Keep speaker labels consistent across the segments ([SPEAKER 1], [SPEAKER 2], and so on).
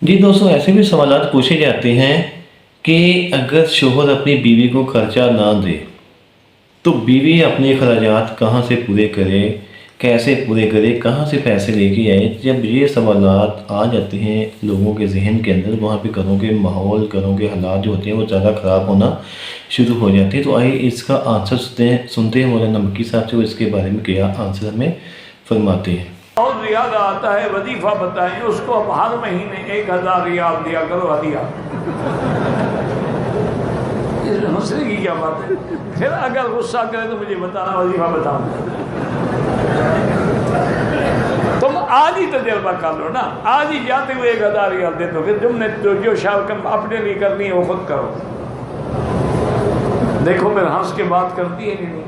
[SPEAKER 1] जी दोस्तों, ऐसे भी सवालात पूछे जाते हैं कि अगर शोहर अपनी बीवी को खर्चा ना दे तो बीवी अपने अखराजात कहाँ से पूरे करे, कैसे पूरे करे, कहाँ से पैसे लेके आए। जब ये सवालात आ जाते हैं लोगों के जहन के अंदर, वहाँ पे घरों के माहौल, घरों के हालात जो होते हैं वो ज़्यादा ख़राब होना शुरू हो जाते हैं। तो आइए इसका आंसर सुनते हैं मौलाना मक्की साहब से, वो इसके बारे में क्या आंसर हमें फरमाते हैं।
[SPEAKER 2] बहुत ज़्यादा आता है, वजीफ़ा बताएं उसको, अब हर महीने 1000 रियाल दिया करो हदिया। इसमें हंसने की क्या बात है? फिर अगर गुस्सा करे तो मुझे बताना, वजीफ़ा बताऊँ। तुम आज ही तजर्बा कर लो ना, आज ही जाते हुए 1000 रियाल दे दो, फिर तुमने जो शायद अपने लिए करनी है वो खुद करो। देखो फिर हंस के बात करती है कि नहीं।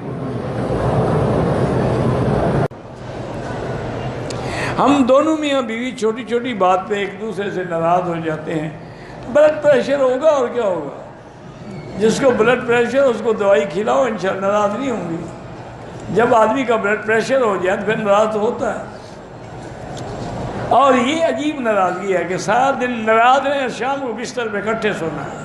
[SPEAKER 2] हम दोनों मियाँ बीवी छोटी छोटी बात पे एक दूसरे से नाराज़ हो जाते हैं। ब्लड प्रेशर होगा और क्या होगा। जिसको ब्लड प्रेशर उसको दवाई खिलाओ, इंशाल्लाह नाराज़ नहीं होंगी। जब आदमी का ब्लड प्रेशर हो जाए तो फिर नाराज़ तो होता है। और ये अजीब नाराज़गी है कि सारा दिन नाराज़ हैं, शाम को बिस्तर पे इकट्ठे सोना है।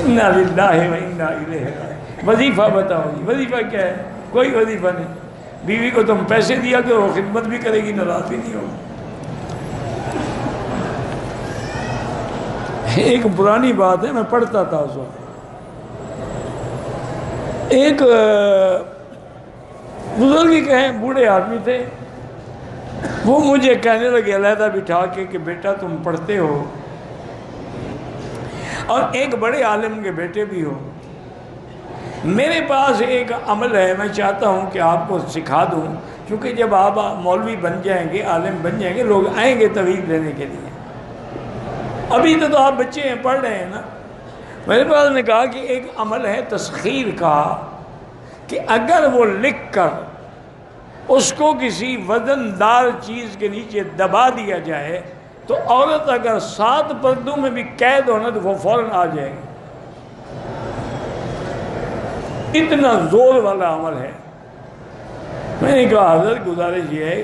[SPEAKER 2] इन्ना लिल्लाहि व इन्ना इलैहि राजिऊन। वजीफ़ा बताओ जी, वजीफ़ा क्या है? कोई वजीफ़ा नहीं। बीवी को तुम पैसे दिया करो, खिदमत भी करेगी, नाराज भी नहीं होगी। एक पुरानी बात है, मैं पढ़ता था उस वक्त। एक बुजुर्ग ही कहें, बूढ़े आदमी थे, वो मुझे कहने लगे अलहदा बिठा के बेटा तुम पढ़ते हो और एक बड़े आलिम के बेटे भी हो, मेरे पास एक अमल है, मैं चाहता हूँ कि आपको सिखा दूँ, क्योंकि जब आप मौलवी बन जाएंगे, आलिम बन जाएंगे, लोग आएंगे तवीज़ लेने के लिए। अभी तो आप बच्चे हैं, पढ़ रहे हैं ना। मेरे पास ने कहा कि एक अमल है तस्खीर का, कि अगर वो लिख कर उसको किसी वज़नदार चीज़ के नीचे दबा दिया जाए तो औरत अगर 7 पर्दों में भी कैद होना तो वो फ़ौरन आ जाएगी। इतना जोर वाला अमल है। मैंने कहा हज़रत गुजारिश ये है,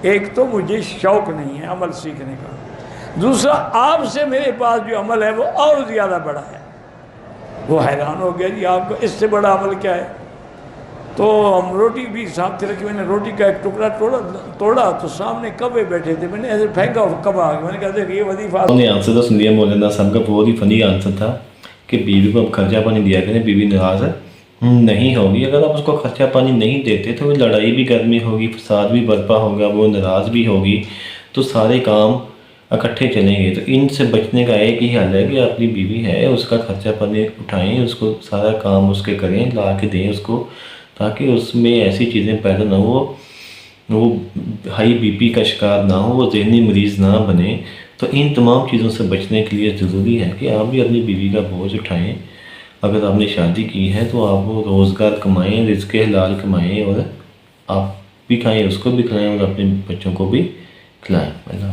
[SPEAKER 2] एक तो मुझे शौक़ नहीं है अमल सीखने का, दूसरा आपसे मेरे पास जो अमल है वो और ज़्यादा बड़ा है। वो हैरान हो गया, जी आपको इससे बड़ा अमल क्या है? तो हम रोटी भी साथ रखी, मैंने रोटी का एक टुकड़ा तोड़ा तो सामने कब्बे बैठे थे, मैंने ऐसे फेंका, कब्बा आ गया। मैंने कहा देख ये वजीफा।
[SPEAKER 1] आंसर तो सुन लिया मौलाना साहब का, बहुत ही फनी आंसर था कि बीवी को अब खर्चा पानी दिया करें, बीवी नाराज़ नहीं होगी। अगर आप उसको खर्चा पानी नहीं देते तो लड़ाई भी घर में होगी, फसाद भी बर्पा होगा, वो नाराज़ भी होगी, तो सारे काम इकट्ठे चलेंगे। तो इनसे बचने का एक ही हल है कि अपनी बीवी है उसका खर्चा पानी उठाएं, उसको सारा काम उसके करें, ला के दें उसको, ताकि उसमें ऐसी चीज़ें पैदा ना हो, वो हाई बीपी का शिकार ना हो, वो जहनी मरीज़ ना बने। तो इन तमाम चीज़ों से बचने के लिए ज़रूरी है कि आप भी अपनी बीवी का बोझ उठाएं। अगर आपने शादी की है तो आप वो रोज़गार कमाएं, रिज़्क़ हलाल कमाएं, और आप भी खाएं, उसको भी खिलाएं और अपने बच्चों को भी खिलाएं। अल्लाह।